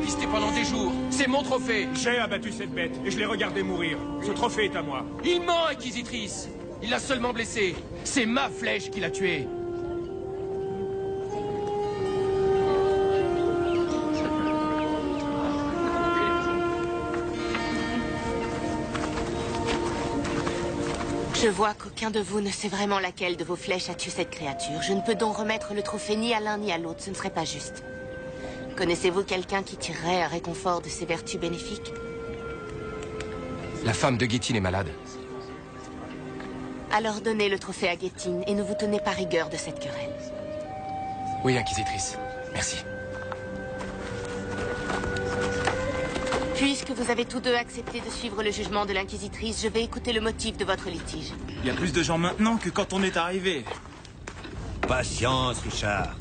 pisté pendant des jours. C'est mon trophée. J'ai abattu cette bête et je l'ai regardé mourir. Ce trophée est à moi. Il ment, Inquisitrice. Il l'a seulement blessé. C'est ma flèche qui l'a tué. Je vois qu'aucun de vous ne sait vraiment laquelle de vos flèches a tué cette créature. Je ne peux donc remettre le trophée ni à l'un ni à l'autre. Ce ne serait pas juste. Connaissez-vous quelqu'un qui tirerait un réconfort de ses vertus bénéfiques? La femme de Guétine est malade. Alors donnez le trophée à Guétine et ne vous tenez pas rigueur de cette querelle. Oui, Inquisitrice. Merci. Puisque vous avez tous deux accepté de suivre le jugement de l'Inquisitrice, je vais écouter le motif de votre litige. Il y a plus de gens maintenant que quand on est arrivé. Patience, Richard.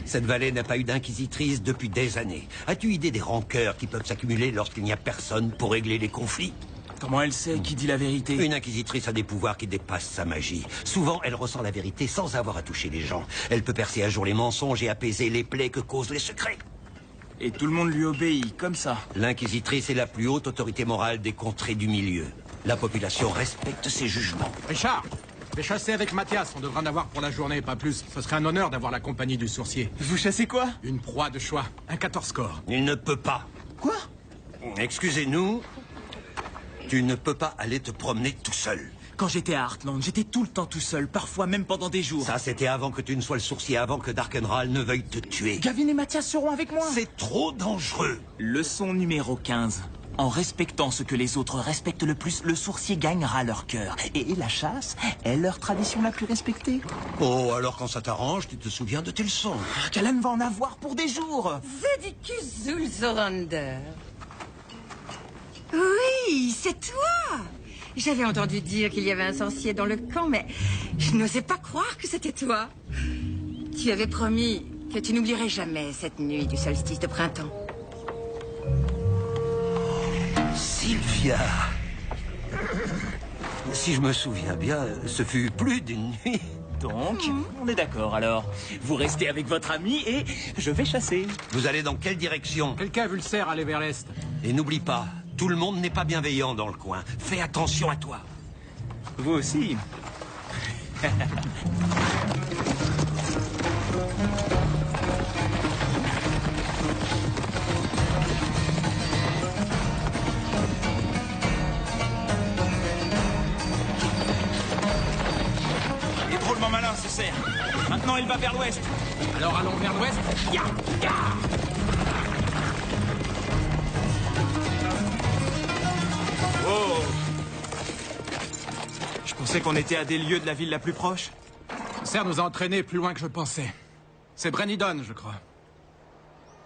Cette vallée n'a pas eu d'inquisitrice depuis des années. As-tu idée des rancœurs qui peuvent s'accumuler lorsqu'il n'y a personne pour régler les conflits? Comment elle sait qui dit la vérité? Une inquisitrice a des pouvoirs qui dépassent sa magie. Souvent, elle ressent la vérité sans avoir à toucher les gens. Elle peut percer à jour les mensonges et apaiser les plaies que causent les secrets. Et tout le monde lui obéit, comme ça. L'inquisitrice est la plus haute autorité morale des contrées du milieu. La population respecte ses jugements. Richard, je vais chasser avec Mathias. On devra en avoir pour la journée, pas plus. Ce serait un honneur d'avoir la compagnie du sourcier. Vous chassez quoi? Une proie de choix. Un 14 corps. Il ne peut pas. Quoi? Excusez-nous. Tu ne peux pas aller te promener tout seul. Quand j'étais à Heartland, j'étais tout le temps tout seul, parfois même pendant des jours. Ça, c'était avant que tu ne sois le sourcier, avant que Darkenral ne veuille te tuer. Gavin et Mathias seront avec moi. C'est trop dangereux. Leçon numéro 15. En respectant ce que les autres respectent le plus, le sourcier gagnera leur cœur. Et la chasse est leur tradition la plus respectée. Oh, alors quand ça t'arrange, tu te souviens de tes leçons. Callan va en avoir pour des jours. Zedicus Zulzorander. Oui, c'est toi. J'avais entendu dire qu'il y avait un sorcier dans le camp, mais je n'osais pas croire que c'était toi. Tu avais promis que tu n'oublierais jamais cette nuit du solstice de printemps. Sylvia. Si je me souviens bien, ce fut plus d'une nuit. Donc, on est d'accord alors. Vous restez avec votre ami et je vais chasser. Vous allez dans quelle direction? Quelqu'un a vu le cerf aller vers l'est. Et n'oublie pas, tout le monde n'est pas bienveillant dans le coin. Fais attention à toi. Vous aussi. Il est drôlement malin ce cerf. Maintenant il va vers l'ouest. Alors allons vers l'ouest. Ya, ya. Oh! Je pensais qu'on était à des lieux de la ville la plus proche. Le cerf nous a entraînés plus loin que je pensais. C'est Brennidon, je crois.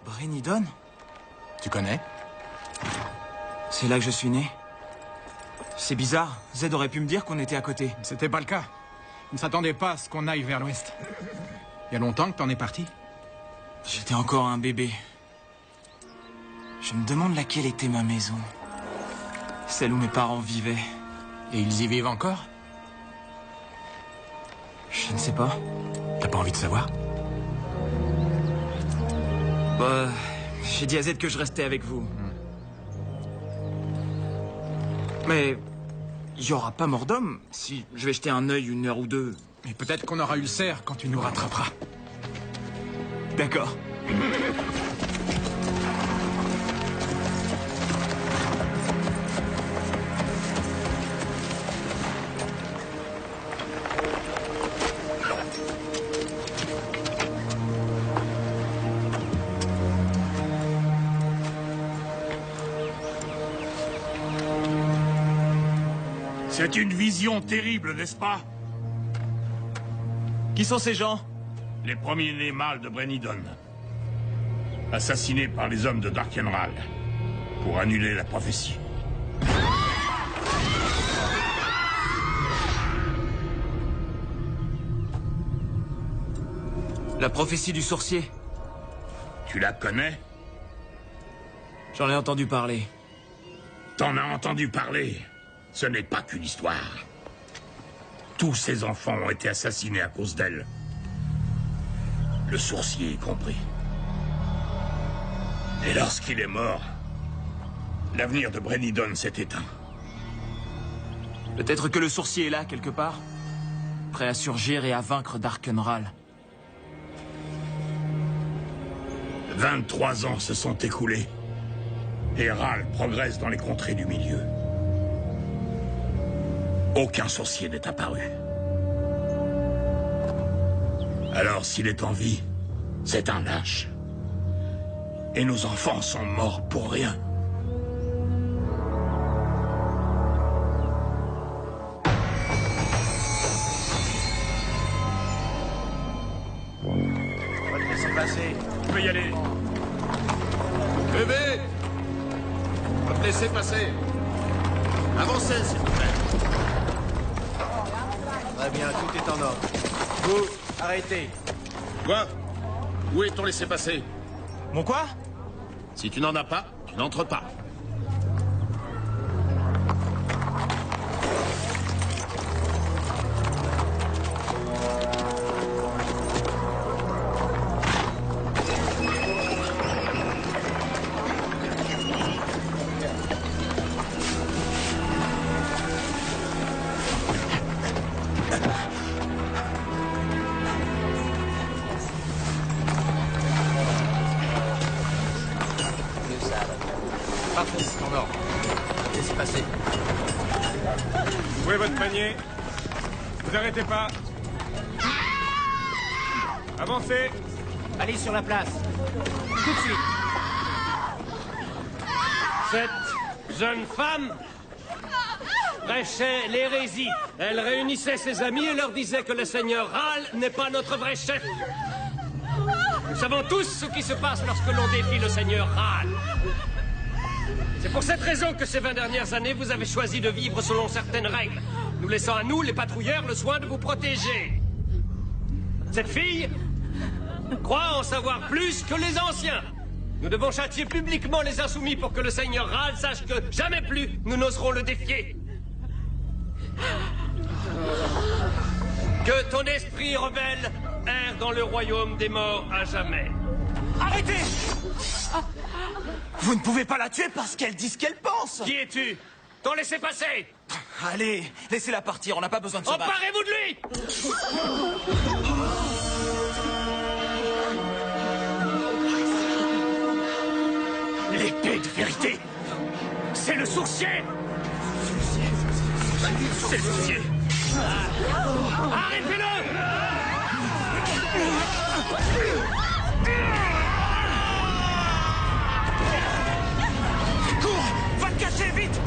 Brennidon? Tu connais? C'est là que je suis né. C'est bizarre. Zed aurait pu me dire qu'on était à côté. C'était pas le cas. Il ne s'attendait pas à ce qu'on aille vers l'ouest. Il y a longtemps que t'en es parti? J'étais encore un bébé. Je me demande laquelle était ma maison. Celle où mes parents vivaient. Et ils y vivent encore? Je ne sais pas. T'as pas envie de savoir? Bah, j'ai dit à Zed que je restais avec vous. Mais il y aura pas mort d'homme si je vais jeter un œil 1 heure ou 2. Et peut-être qu'on aura eu le cerf quand tu nous rattraperas. D'accord. C'est une vision terrible, n'est-ce pas? Qui sont ces gens? Les premiers-nés mâles de Brennidon. Assassinés par les hommes de Darkenral. Pour annuler la prophétie. La prophétie du sorcier. Tu la connais? J'en ai entendu parler. T'en as entendu parler? Ce n'est pas qu'une histoire. Tous ces enfants ont été assassinés à cause d'elle. Le sourcier y compris. Et lorsqu'il est mort, l'avenir de Brennidon s'est éteint. Peut-être que le sourcier est là, quelque part. Prêt à surgir et à vaincre Darkenral. 23 ans se sont écoulés. Et Ral progresse dans les contrées du milieu. Aucun sorcier n'est apparu. Alors s'il est en vie, c'est un lâche. Et nos enfants sont morts pour rien. On va te laisser passer. Tu peux y aller. Bébé! On va te laisser passer. Avancez, s'il vous plaît. Très bien, tout est en ordre. Vous, arrêtez. Quoi? Où est ton laissez-passer? Mon quoi? Si tu n'en as pas, tu n'entres pas. Parfait, c'est en ordre. Laissez passer. Où est votre panier? Vous arrêtez pas. Avancez. Allez sur la place. Tout de suite. Cette jeune femme prêchait l'hérésie. Elle réunissait ses amis et leur disait que le seigneur Ral n'est pas notre vrai chef. Nous savons tous ce qui se passe lorsque l'on défie le seigneur Ral. C'est pour cette raison que ces 20 dernières années, vous avez choisi de vivre selon certaines règles, nous laissant à nous, les patrouilleurs, le soin de vous protéger. Cette fille croit en savoir plus que les anciens. Nous devons châtier publiquement les insoumis pour que le seigneur Ral sache que jamais plus nous n'oserons le défier. Que ton esprit rebelle erre dans le royaume des morts à jamais. Arrêtez! Vous ne pouvez pas la tuer parce qu'elle dit ce qu'elle pense! Qui es-tu? T'en laissez passer! Allez, laissez-la partir, on n'a pas besoin de se battre. Emparez-vous de lui! L'épée de vérité, c'est le sourcier. C'est le sourcier. Arrêtez-le! Cours! Va te cacher, vite!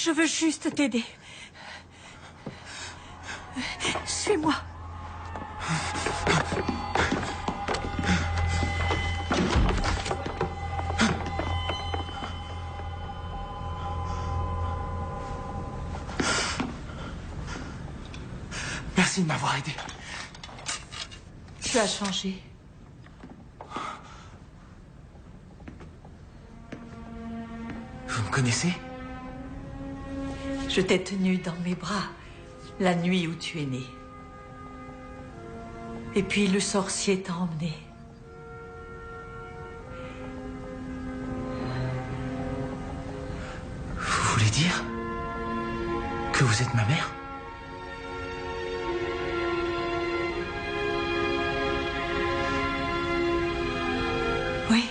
Je veux juste t'aider. Suis-moi. Merci de m'avoir aidé. Tu as changé. Vous me connaissez? Je t'ai tenu dans mes bras la nuit où tu es né. Et puis le sorcier t'a emmené. Vous voulez dire que vous êtes ma mère? Oui.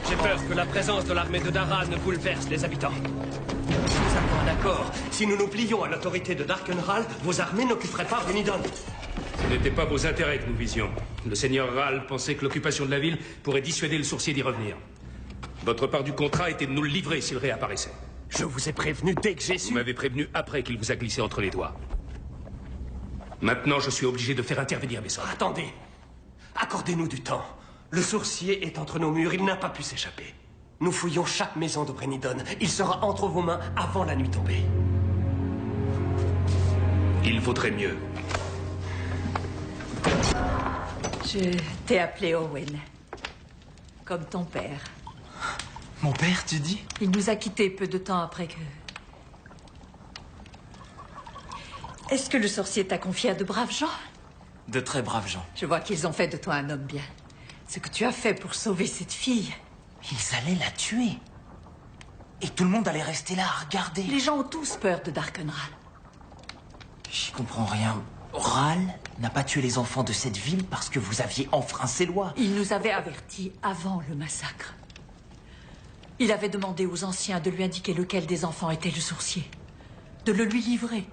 J'ai peur que la présence de l'armée de Dara ne bouleverse les habitants. Nous avons un accord. Si nous nous plions à l'autorité de Darkenral, vos armées n'occuperaient pas Brennidon. n'était pas vos intérêts que nous visions. Le seigneur Ral pensait que l'occupation de la ville pourrait dissuader le sourcier d'y revenir. Votre part du contrat était de nous le livrer s'il réapparaissait. Je vous ai prévenu dès que j'ai Vous su. m'avez prévenu après qu'il vous a glissé entre les doigts. Maintenant, je suis obligé de faire intervenir mes hommes. Attendez. Accordez-nous du temps. Le sourcier est entre nos murs, il n'a pas pu s'échapper. Nous fouillons chaque maison de Brennidon. Il sera entre vos mains avant la nuit tombée. Il vaudrait mieux. Je t'ai appelé Owen. Comme ton père. Mon père, tu dis? Il nous a quittés peu de temps après que... Est-ce que le sorcier t'a confié à de braves gens? De très braves gens. Je vois qu'ils ont fait de toi un homme bien. Ce que tu as fait pour sauver cette fille... Ils allaient la tuer. Et tout le monde allait rester là à regarder. Les gens ont tous peur de Darkenral. J'y comprends rien. Ral n'a pas tué les enfants de cette ville parce que vous aviez enfreint ses lois. Il nous avait avertis avant le massacre. Il avait demandé aux anciens de lui indiquer lequel des enfants était le sourcier. De le lui livrer.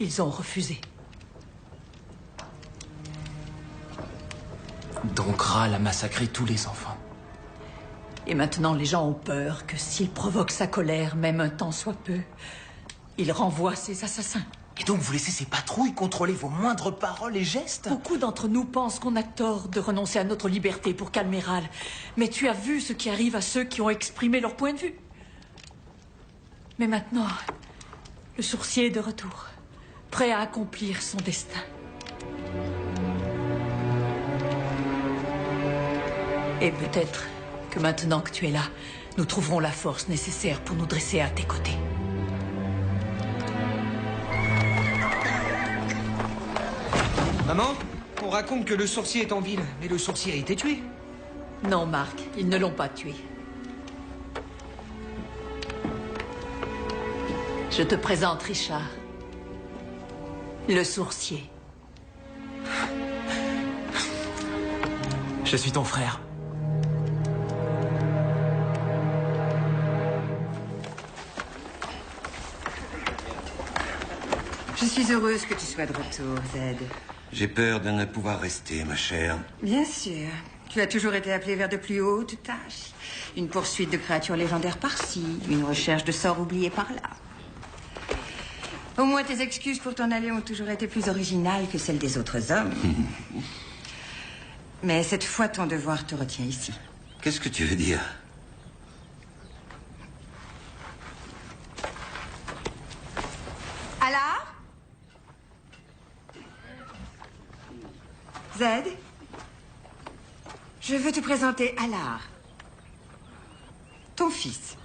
Ils ont refusé. Donc Ral a massacré tous les enfants. Et maintenant, les gens ont peur que s'il provoque sa colère, même un temps soit peu, il renvoie ses assassins. Et donc vous laissez ces patrouilles contrôler vos moindres paroles et gestes? Beaucoup d'entre nous pensent qu'on a tort de renoncer à notre liberté pour calmer Ral. Mais tu as vu ce qui arrive à ceux qui ont exprimé leur point de vue. Mais maintenant, le sourcier est de retour, prêt à accomplir son destin. Et peut-être que maintenant que tu es là, nous trouverons la force nécessaire pour nous dresser à tes côtés. Maman, on raconte que le sorcier est en ville, mais le sorcier a été tué. Non, Marc, ils ne l'ont pas tué. Je te présente Richard. Le sourcier. Je suis ton frère. Je suis heureuse que tu sois de retour, Zed. J'ai peur de ne pouvoir rester, ma chère. Bien sûr. Tu as toujours été appelé vers de plus hautes tâches. Une poursuite de créatures légendaires par-ci, une recherche de sorts oubliés par-là. Au moins, tes excuses pour t'en aller ont toujours été plus originales que celles des autres hommes. Mais cette fois, ton devoir te retient ici. Qu'est-ce que tu veux dire? Alar? Zed? Je veux te présenter Alar. Ton fils.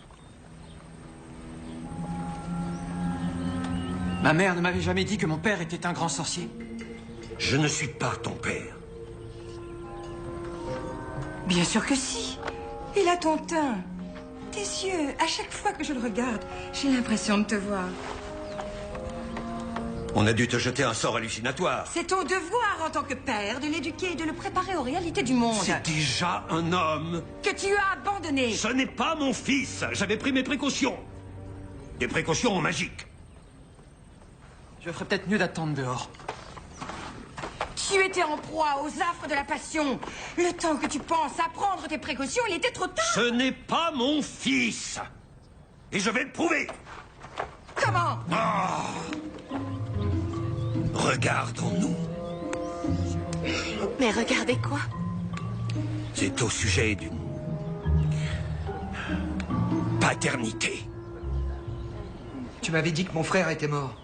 Ma mère ne m'avait jamais dit que mon père était un grand sorcier. Je ne suis pas ton père. Bien sûr que si. Il a ton teint, tes yeux. À chaque fois que je le regarde, j'ai l'impression de te voir. On a dû te jeter un sort hallucinatoire. C'est ton devoir en tant que père de l'éduquer et de le préparer aux réalités du monde. C'est déjà un homme. Que tu as abandonné. Ce n'est pas mon fils. J'avais pris mes précautions. Des précautions magiques. Je ferais peut-être mieux d'attendre dehors. Tu étais en proie aux affres de la passion. Le temps que tu penses à prendre tes précautions, il était trop tard. Ce n'est pas mon fils. Et je vais le prouver. Comment? Regardons-nous. Mais regardez quoi? C'est au sujet d'une paternité. Tu m'avais dit que mon frère était mort.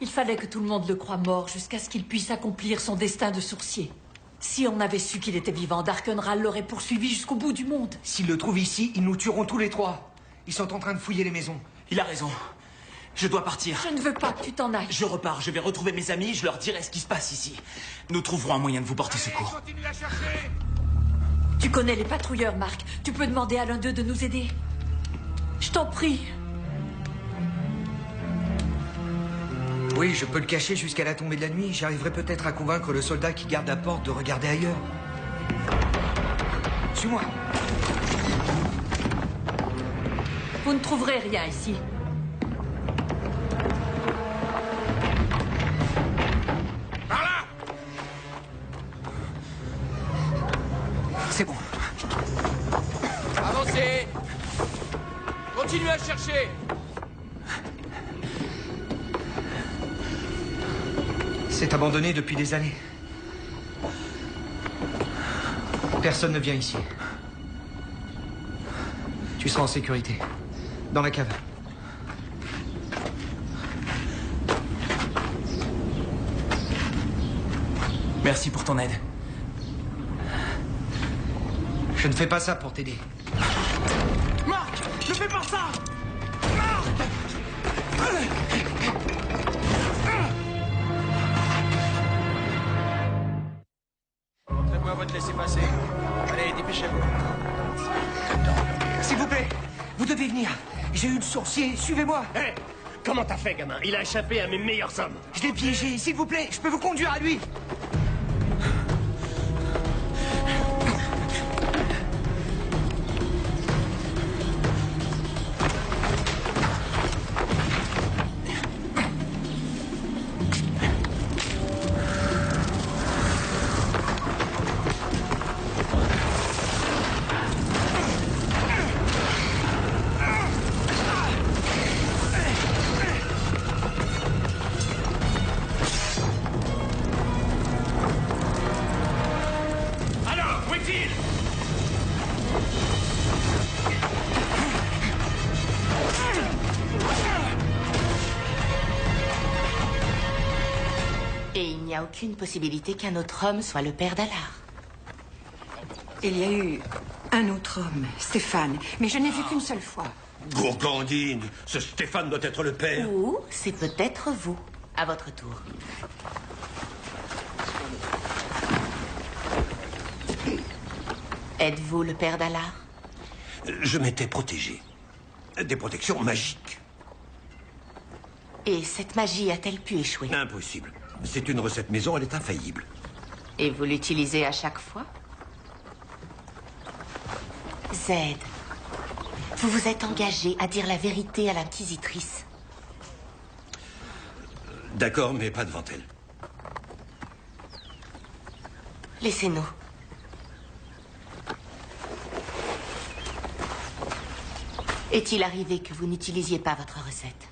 Il fallait que tout le monde le croie mort jusqu'à ce qu'il puisse accomplir son destin de sourcier. Si on avait su qu'il était vivant, Darkenral l'aurait poursuivi jusqu'au bout du monde. S'ils le trouvent ici, ils nous tueront tous les trois. Ils sont en train de fouiller les maisons. Il a raison. Je dois partir. Je ne veux pas que tu t'en ailles. Je repars, je vais retrouver mes amis, je leur dirai ce qui se passe ici. Nous trouverons un moyen de vous porter secours. Continue à chercher. Tu connais les patrouilleurs, Marc. Tu peux demander à l'un d'eux de nous aider. Je t'en prie. Oui, je peux le cacher jusqu'à la tombée de la nuit. J'arriverai peut-être à convaincre le soldat qui garde la porte de regarder ailleurs. Suis-moi. Vous ne trouverez rien ici. C'est bon. Avancez! Continuez à chercher! C'est abandonné depuis des années. Personne ne vient ici. Tu seras en sécurité. Dans la cave. Merci pour ton aide. Je ne fais pas ça pour t'aider. Marc, ne fais pas ça! Marc! Faites-moi votre laissez-passer. Allez, dépêchez-vous. S'il vous plaît, vous devez venir. J'ai eu le sourcier, suivez-moi. Hé, comment t'as fait, gamin? Il a échappé à mes meilleurs hommes. Je l'ai piégé, s'il vous plaît, je peux vous conduire à lui. Alors, où est-il? Et il n'y a aucune possibilité qu'un autre homme soit le père d'Alar. Il y a eu un autre homme, Stéphane, mais je n'ai vu qu'une seule fois. Gourgandine, ce Stéphane doit être le père. Ou c'est peut-être vous. À votre tour. Êtes-vous le père d'Alar? Je m'étais protégé. Des protections magiques. Et cette magie a-t-elle pu échouer? Impossible. C'est une recette maison, elle est infaillible. Et vous l'utilisez à chaque fois? Zed, vous vous êtes engagé à dire la vérité à l'inquisitrice. D'accord, mais pas devant elle. Laissez-nous. Est-il arrivé que vous n'utilisiez pas votre recette?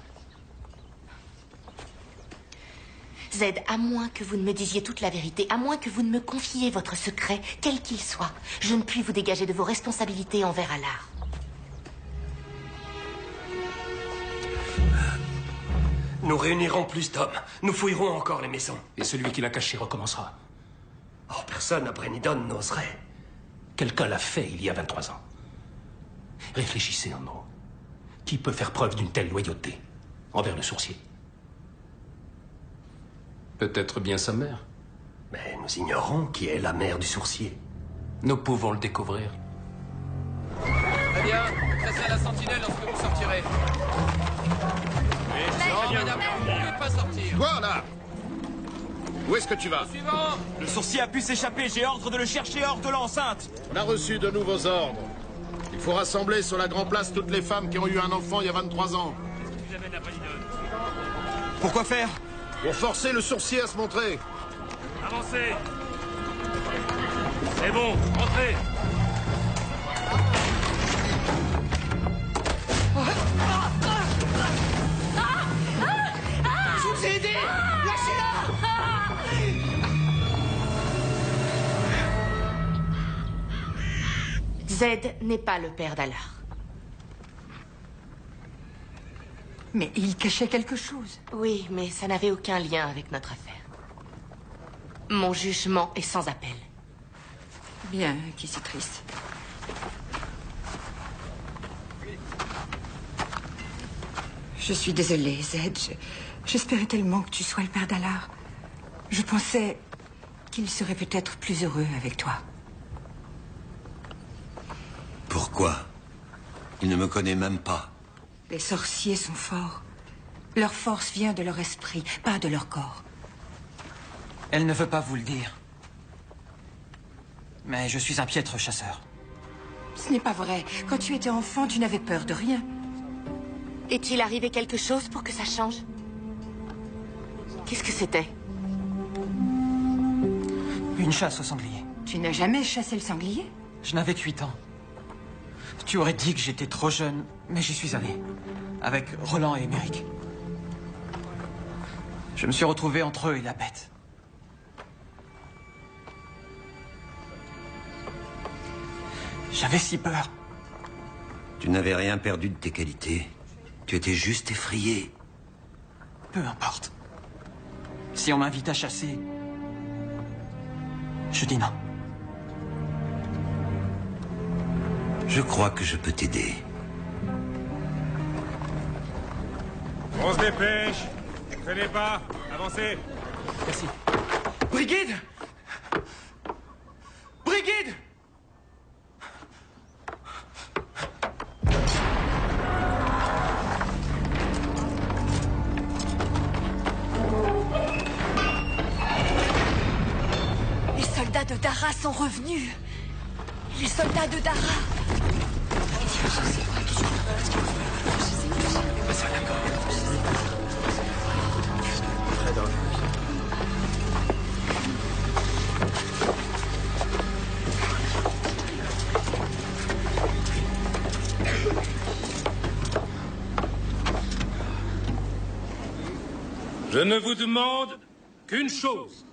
Zed, à moins que vous ne me disiez toute la vérité, à moins que vous ne me confiez votre secret, quel qu'il soit, je ne puis vous dégager de vos responsabilités envers Alar. Nous réunirons plus d'hommes. Nous fouillerons encore les maisons. Et celui qui l'a caché recommencera. Oh, personne à Brennidon n'oserait. Quelqu'un l'a fait il y a 23 ans. Réfléchissez un mot. Qui peut faire preuve d'une telle loyauté envers le sourcier? Peut-être bien sa mère. Mais nous ignorons qui est la mère du sourcier. Nous pouvons le découvrir. Très bien. Restez à la sentinelle lorsque vous sortirez. Non, madame, vous ne pouvez pas sortir. Toi, là! Où est-ce que tu vas? Suivant. Le sourcier a pu s'échapper, j'ai ordre de le chercher hors de l'enceinte. On a reçu de nouveaux ordres. Il faut rassembler sur la grande place toutes les femmes qui ont eu un enfant il y a 23 ans. Pourquoi faire? Pour forcer le sourcier à se montrer. Avancez. C'est bon, entrez. Je vous ai aidé. Lâchez-la. Zed n'est pas le père d'Alar. Mais il cachait quelque chose. Oui, mais ça n'avait aucun lien avec notre affaire. Mon jugement est sans appel. Bien, inquisitrice. Je suis désolée, Zed. J'espérais tellement que tu sois le père d'Alar. Je pensais qu'il serait peut-être plus heureux avec toi. Pourquoi? Il ne me connaît même pas. Les sorciers sont forts. Leur force vient de leur esprit, pas de leur corps. Elle ne veut pas vous le dire. Mais je suis un piètre chasseur. Ce n'est pas vrai. Quand tu étais enfant, tu n'avais peur de rien. Est-il arrivé quelque chose pour que ça change? Qu'est-ce que c'était? Une chasse au sanglier. Tu n'as jamais chassé le sanglier? Je n'avais que 8 ans. Tu aurais dit que j'étais trop jeune, mais j'y suis allé. Avec Roland et Émeric. Je me suis retrouvé entre eux et la bête. J'avais si peur. Tu n'avais rien perdu de tes qualités. Tu étais juste effrayé. Peu importe. Si on m'invite à chasser, je dis non. Je crois que je peux t'aider. On se dépêche. Traînez pas. Avancez. Merci. Brigide! Brigide! Les soldats de Dara sont revenus. Les soldats de Dara. Je ne vous demande qu'une chose.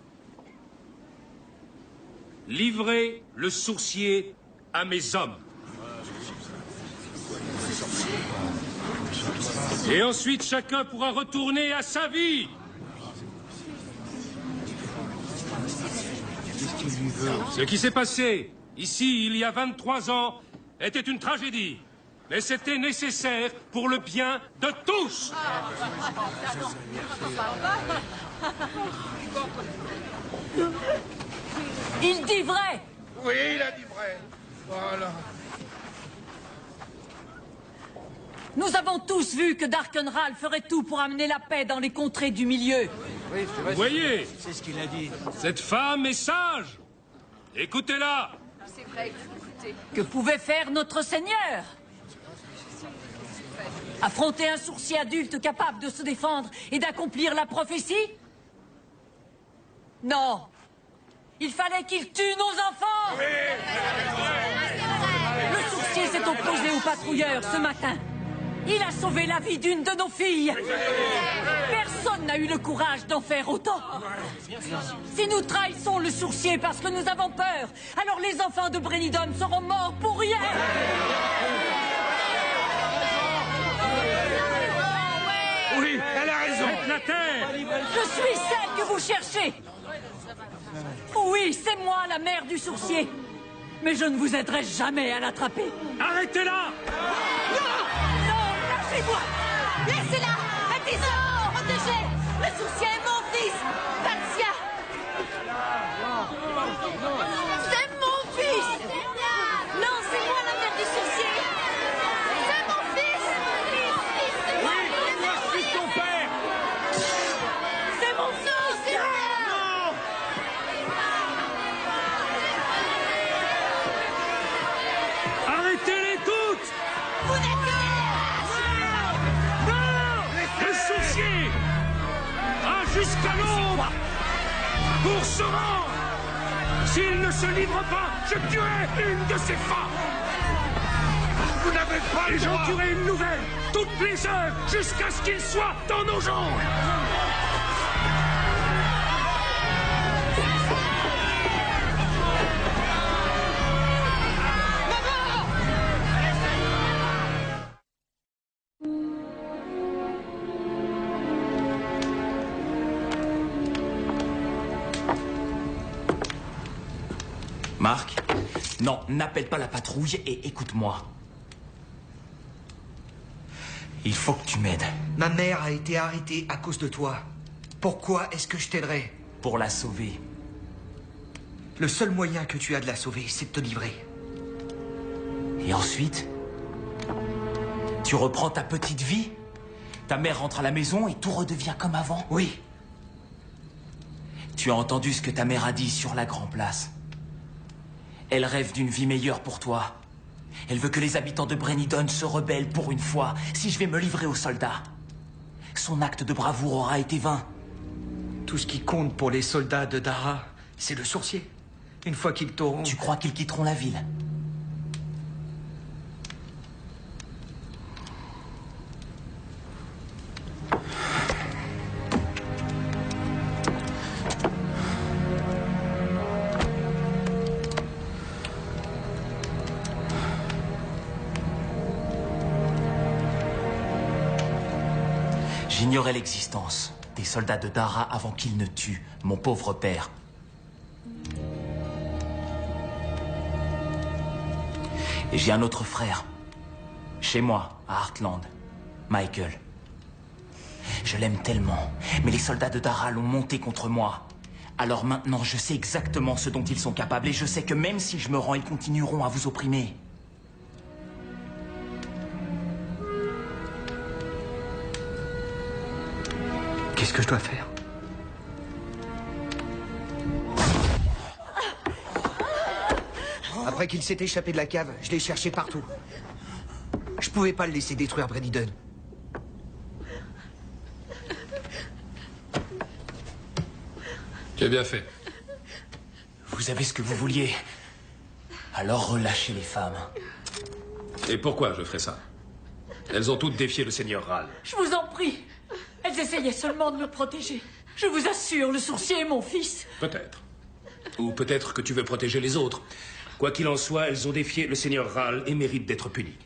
Livrez le sourcier à mes hommes. Et ensuite, chacun pourra retourner à sa vie. Ce qui s'est passé ici, il y a 23 ans, était une tragédie. Mais c'était nécessaire pour le bien de tous. Il dit vrai. Oui, il a dit vrai. Voilà. Nous avons tous vu que Darkenral ferait tout pour amener la paix dans les contrées du milieu. Oui, vous voyez, c'est ce qu'il a dit. Cette femme est sage. Écoutez-la. C'est vrai, écoutez. Que pouvait faire notre Seigneur? Affronter un sourcier adulte capable de se défendre et d'accomplir la prophétie? Non. Il fallait qu'il tue nos enfants. Le sourcier s'est opposé aux patrouilleurs ce matin. Il a sauvé la vie d'une de nos filles. Personne n'a eu le courage d'en faire autant. Si nous trahissons le sourcier parce que nous avons peur, alors les enfants de Brennidon seront morts pour rien. Oui, elle a raison. Faites la terre. Je suis celle que vous cherchez. Oui, c'est moi, la mère du sourcier. Mais je ne vous aiderai jamais à l'attraper. Arrêtez-la! Non, lâchez-moi! Laissez-la! Attisons! Protégez! Le sourcier est mon fils! Tatia! C'est mon fils! Non, c'est moi la mère du sourcier! C'est mon fils! Oui, moi je suis ton père! C'est mon fils! Arrêtez-les toutes! Vous n'êtes que... Le sourcier a jusqu'à l'aube pour se rendre. S'il ne se livre pas, je tuerai une de ses femmes. Vous n'avez pas le Et droit. j'en tuerai une nouvelle, toutes les heures, jusqu'à ce qu'il soit dans nos jambes. Marc, non, n'appelle pas la patrouille et écoute-moi. Il faut que tu m'aides. Ma mère a été arrêtée à cause de toi. Pourquoi est-ce que je t'aiderais? Pour la sauver. Le seul moyen que tu as de la sauver, c'est de te livrer. Et ensuite, tu reprends ta petite vie. Ta mère rentre à la maison et tout redevient comme avant. Oui. Tu as entendu ce que ta mère a dit sur la Grand Place. Elle rêve d'une vie meilleure pour toi. Elle veut que les habitants de Brennidon se rebellent pour une fois, si je vais me livrer aux soldats. Son acte de bravoure aura été vain. Tout ce qui compte pour les soldats de Dara, c'est le sourcier. Une fois qu'ils t'auront... Tu crois qu'ils quitteront la ville? J'ignorais l'existence des soldats de Dara avant qu'ils ne tuent mon pauvre père. Et j'ai un autre frère, chez moi, à Heartland, Michael. Je l'aime tellement, mais les soldats de Dara l'ont monté contre moi. Alors maintenant, je sais exactement ce dont ils sont capables, et je sais que même si je me rends, ils continueront à vous opprimer. Qu'est-ce que je dois faire? Après qu'il s'est échappé de la cave, je l'ai cherché partout. Je pouvais pas le laisser détruire Brenidon. Tu as bien fait. Vous avez ce que vous vouliez. Alors relâchez les femmes. Et pourquoi je ferais ça? Elles ont toutes défié le seigneur Ral. Je vous en prie. Elles essayaient seulement de me protéger. Je vous assure, le sourcier est mon fils. Peut-être. Ou peut-être que tu veux protéger les autres. Quoi qu'il en soit, elles ont défié le seigneur Ral et méritent d'être punies.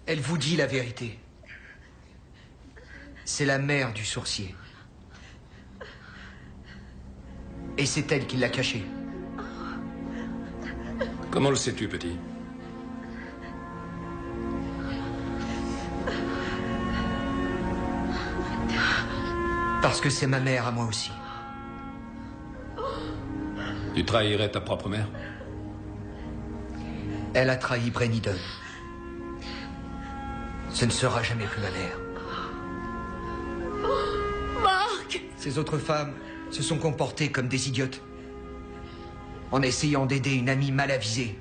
Elle vous dit la vérité. C'est la mère du sourcier. Et c'est elle qui l'a caché. Comment le sais-tu, petit? Parce que c'est ma mère à moi aussi. Tu trahirais ta propre mère? Elle a trahi Brenidon. Ce ne sera jamais plus ma mère. Marc! Ces autres femmes se sont comportées comme des idiotes, en essayant d'aider une amie mal avisée.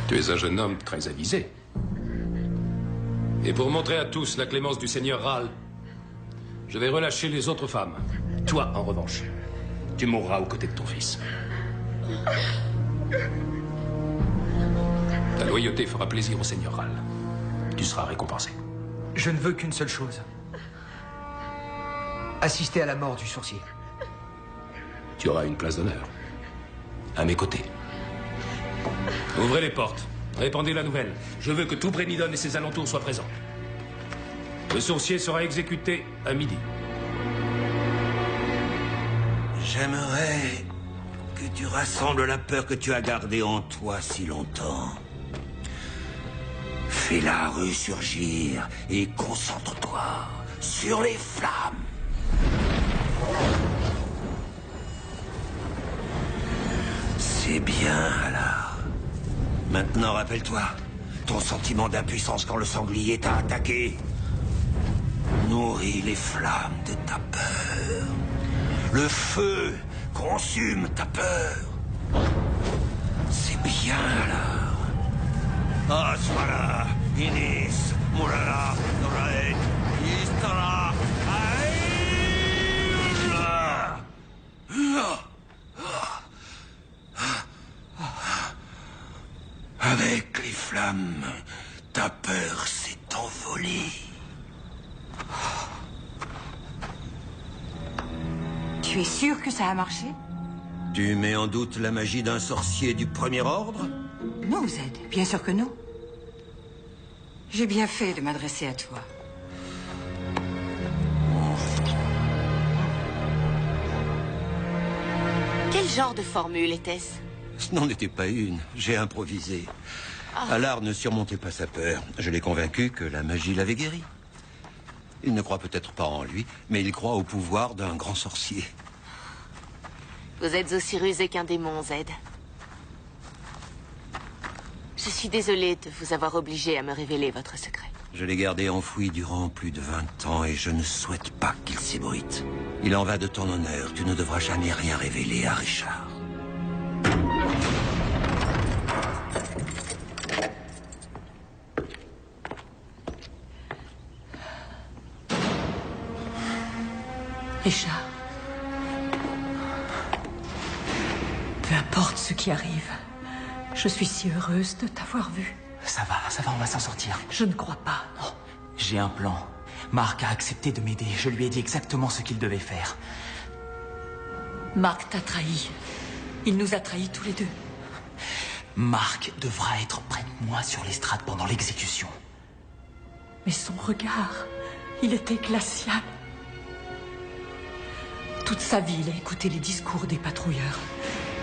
Tu es un jeune homme très avisé. Et pour montrer à tous la clémence du seigneur Ral, je vais relâcher les autres femmes. Toi, en revanche, tu mourras aux côtés de ton fils. Ta loyauté fera plaisir au seigneur Ral. Tu seras récompensé. Je ne veux qu'une seule chose. Assister à la mort du sorcier. Tu auras une place d'honneur. À mes côtés. Ouvrez les portes. Répandez la nouvelle. Je veux que tout Brenidon et ses alentours soient présents. Le sorcier sera exécuté à midi. J'aimerais que tu rassembles la peur que tu as gardée en toi si longtemps. Fais-la ressurgir et concentre-toi sur les flammes. C'est bien, alors. Maintenant, rappelle-toi, ton sentiment d'impuissance quand le sanglier t'a attaqué. Nourris les flammes de ta peur. Le feu consume ta peur. C'est bien, alors. Asfara, Inis, Murara, Norae, Istara, Avec les flammes, ta peur s'est envolée. Tu es sûr que ça a marché? Tu mets en doute la magie d'un sorcier du premier ordre? Non, Zed, bien sûr que non. J'ai bien fait de m'adresser à toi. Quel genre de formule était-ce? Ce n'en était pas une. J'ai improvisé. Allard ne surmontait pas sa peur. Je l'ai convaincu que la magie l'avait guéri. Il ne croit peut-être pas en lui, mais il croit au pouvoir d'un grand sorcier. Vous êtes aussi rusé qu'un démon, Zed. Je suis désolée de vous avoir obligé à me révéler votre secret. Je l'ai gardé enfoui durant plus de 20 ans et je ne souhaite pas qu'il s'ébruite. Il en va de ton honneur. Tu ne devras jamais rien révéler à Richard. Richard. Peu importe ce qui arrive, je suis si heureuse de t'avoir vu. Ça va, on va s'en sortir. Je ne crois pas, non. J'ai un plan. Marc a accepté de m'aider. Je lui ai dit exactement ce qu'il devait faire. Marc t'a trahi. Il nous a trahis tous les deux. Marc devra être près de moi sur l'estrade pendant l'exécution. Mais son regard, il était glacial. Toute sa vie, il a écouté les discours des patrouilleurs.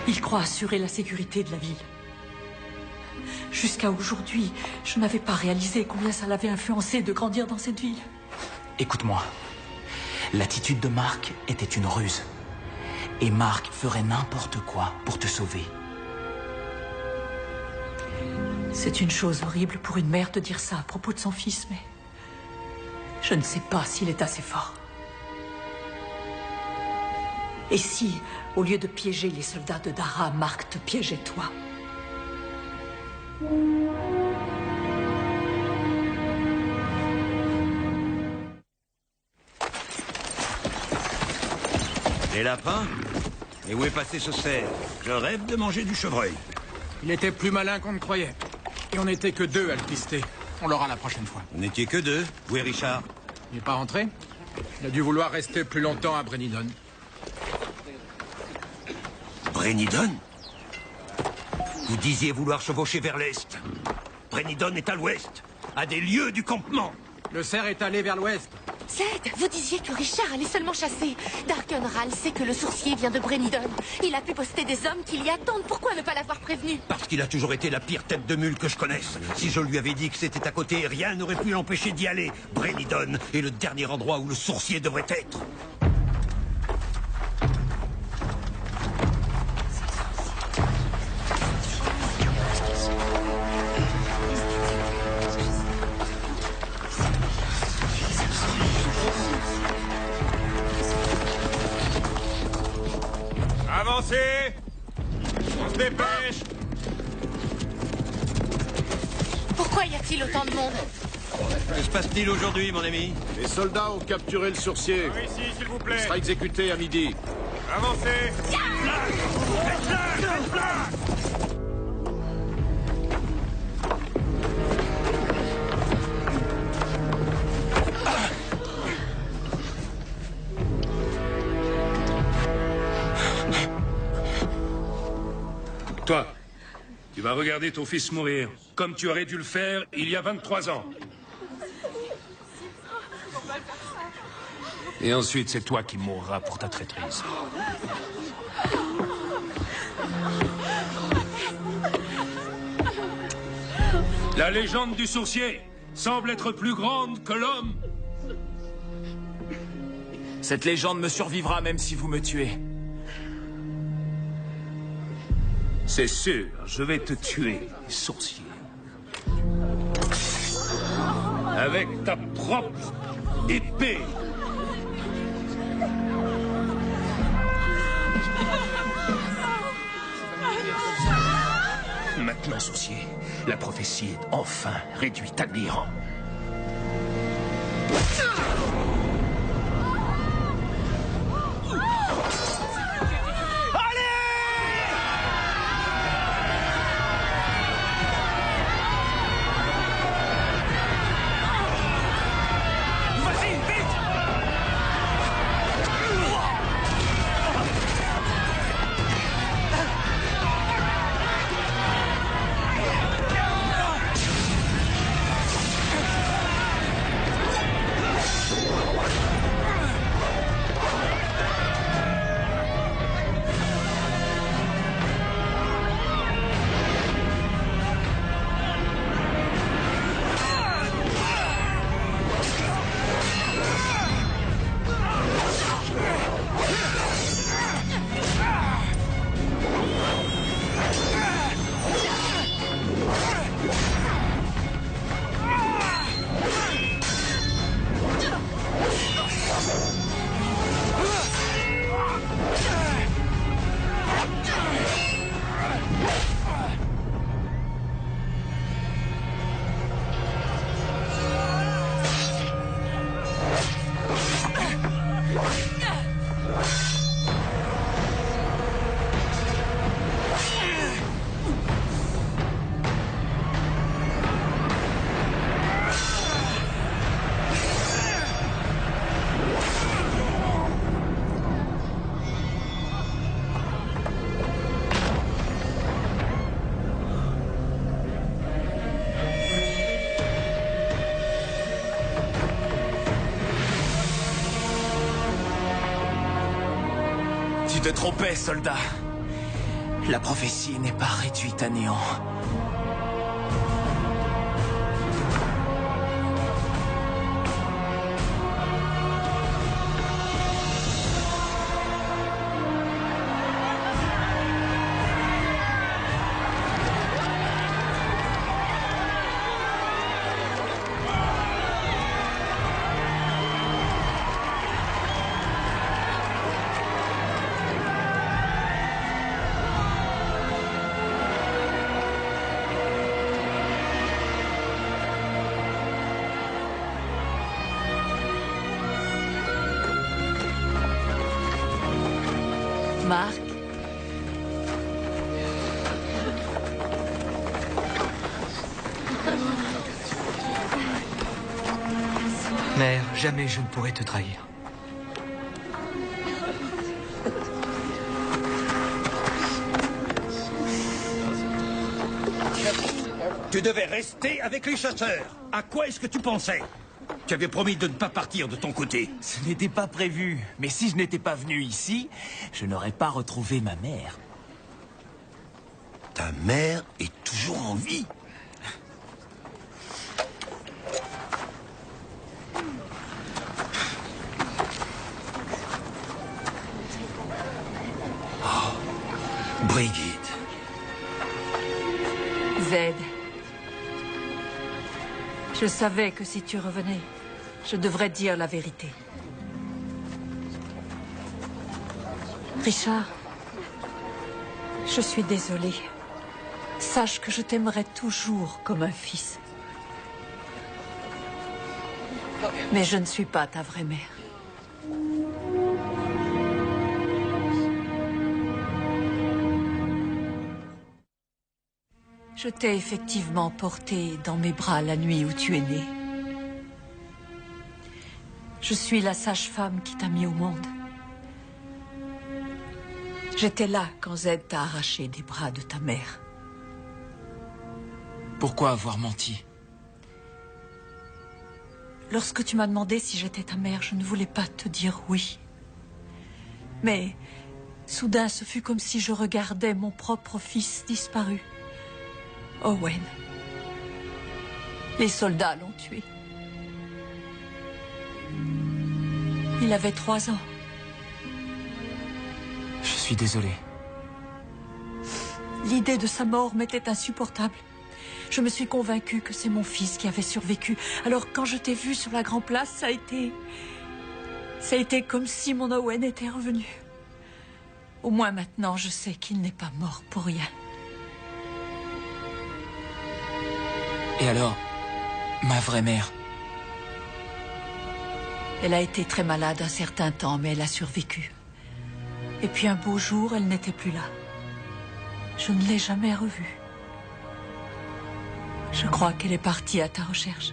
Il croit assurer la sécurité de la ville. Jusqu'à aujourd'hui, je n'avais pas réalisé combien ça l'avait influencé de grandir dans cette ville. Écoute-moi. L'attitude de Marc était une ruse. Et Marc ferait n'importe quoi pour te sauver. C'est une chose horrible pour une mère de dire ça à propos de son fils, mais je ne sais pas s'il est assez fort. Et si, au lieu de piéger les soldats de Dara, Marc te piégeait toi? Les lapins? Et où est passé ce cerf? Je rêve de manger du chevreuil. Il était plus malin qu'on ne croyait. Et on n'était que 2 à le pister. On l'aura la prochaine fois. Vous n'étiez que 2? Où est Richard? Il n'est pas rentré? Il a dû vouloir rester plus longtemps à Brennidon. Brennidon? Vous disiez vouloir chevaucher vers l'est. Brennidon est à l'ouest, à des lieues du campement. Le cerf est allé vers l'ouest. Zed, vous disiez que Richard allait seulement chasser. Darkenral sait que le sourcier vient de Brennidon. Il a pu poster des hommes qui l'y attendent. Pourquoi ne pas l'avoir prévenu? Parce qu'il a toujours été la pire tête de mule que je connaisse. Si je lui avais dit que c'était à côté, rien n'aurait pu l'empêcher d'y aller. Brennidon est le dernier endroit où le sourcier devrait être. Avancez! On se dépêche! Pourquoi y a-t-il autant de monde? Que se passe-t-il aujourd'hui, mon ami? Les soldats ont capturé le sourcier. Par ici, s'il vous Il plaît! sera exécuté à midi. Avancez! Toi, tu vas regarder ton fils mourir, comme tu aurais dû le faire il y a 23 ans. Et ensuite, c'est toi qui mourras pour ta traîtrise. La légende du sourcier semble être plus grande que l'homme. Cette légende me survivra même si vous me tuez. C'est sûr, je vais te tuer, sourcier. Avec ta propre épée. Maintenant, sourcier, la prophétie est enfin réduite à néant. Tu te trompais, soldat. La prophétie n'est pas réduite à néant. Marc. Mère, jamais je ne pourrai te trahir. Tu devais rester avec les chasseurs. À quoi est-ce que tu pensais? Tu avais promis de ne pas partir de ton côté. Ce n'était pas prévu. Mais si je n'étais pas venu ici, je n'aurais pas retrouvé ma mère. Ta mère est toujours en vie. Oh, Brigitte. Zed. Je savais que si tu revenais, je devrais dire la vérité. Richard, je suis désolée. Sache que je t'aimerai toujours comme un fils. Mais je ne suis pas ta vraie mère. Je t'ai effectivement porté dans mes bras la nuit où tu es né. Je suis la sage-femme qui t'a mis au monde. J'étais là quand Zed t'a arraché des bras de ta mère. Pourquoi avoir menti? Lorsque tu m'as demandé si j'étais ta mère, je ne voulais pas te dire oui. Mais soudain, ce fut comme si je regardais mon propre fils disparu. Owen. Les soldats l'ont tué. Il avait 3 ans. Je suis désolé. L'idée de sa mort m'était insupportable. Je me suis convaincue que c'est mon fils qui avait survécu. Alors quand je t'ai vu sur la Grand Place, ça a été comme si mon Owen était revenu. Au moins maintenant, je sais qu'il n'est pas mort pour rien. Et alors, ma vraie mère? Elle a été très malade un certain temps, mais elle a survécu. Et puis un beau jour, elle n'était plus là. Je ne l'ai jamais revue. Je crois qu'elle est partie à ta recherche.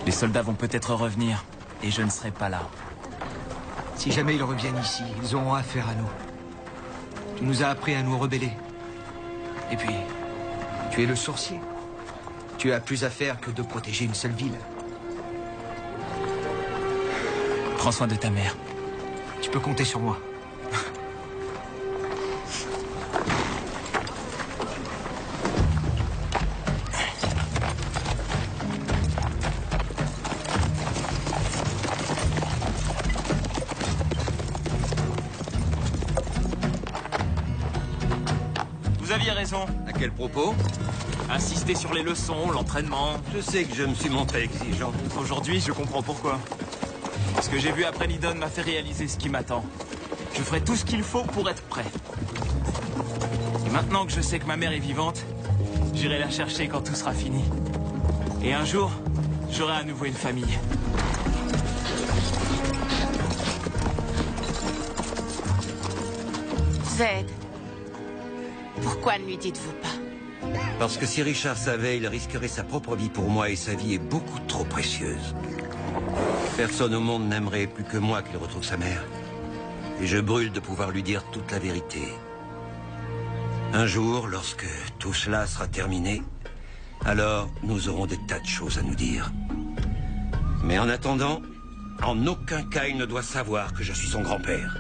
Les soldats vont peut-être revenir, et je ne serai pas là. Si jamais ils reviennent ici, ils auront affaire à nous. Tu nous as appris à nous rebeller. Et puis, tu es le sorcier. Tu as plus à faire que de protéger une seule ville. Prends soin de ta mère. Tu peux compter sur moi. Vous aviez raison. À quel propos? Insister sur les leçons, l'entraînement. Je sais que je me suis montré exigeant. Aujourd'hui, je comprends pourquoi. Ce que j'ai vu après Nidon m'a fait réaliser ce qui m'attend. Je ferai tout ce qu'il faut pour être prêt. Et maintenant que je sais que ma mère est vivante, j'irai la chercher quand tout sera fini. Et un jour, j'aurai à nouveau une famille. Zed, pourquoi ne lui dites-vous pas? Parce que si Richard savait, il risquerait sa propre vie pour moi et sa vie est beaucoup trop précieuse. Personne au monde n'aimerait plus que moi qu'il retrouve sa mère. Et je brûle de pouvoir lui dire toute la vérité. Un jour, lorsque tout cela sera terminé, alors nous aurons des tas de choses à nous dire. Mais en attendant, en aucun cas il ne doit savoir que je suis son grand-père.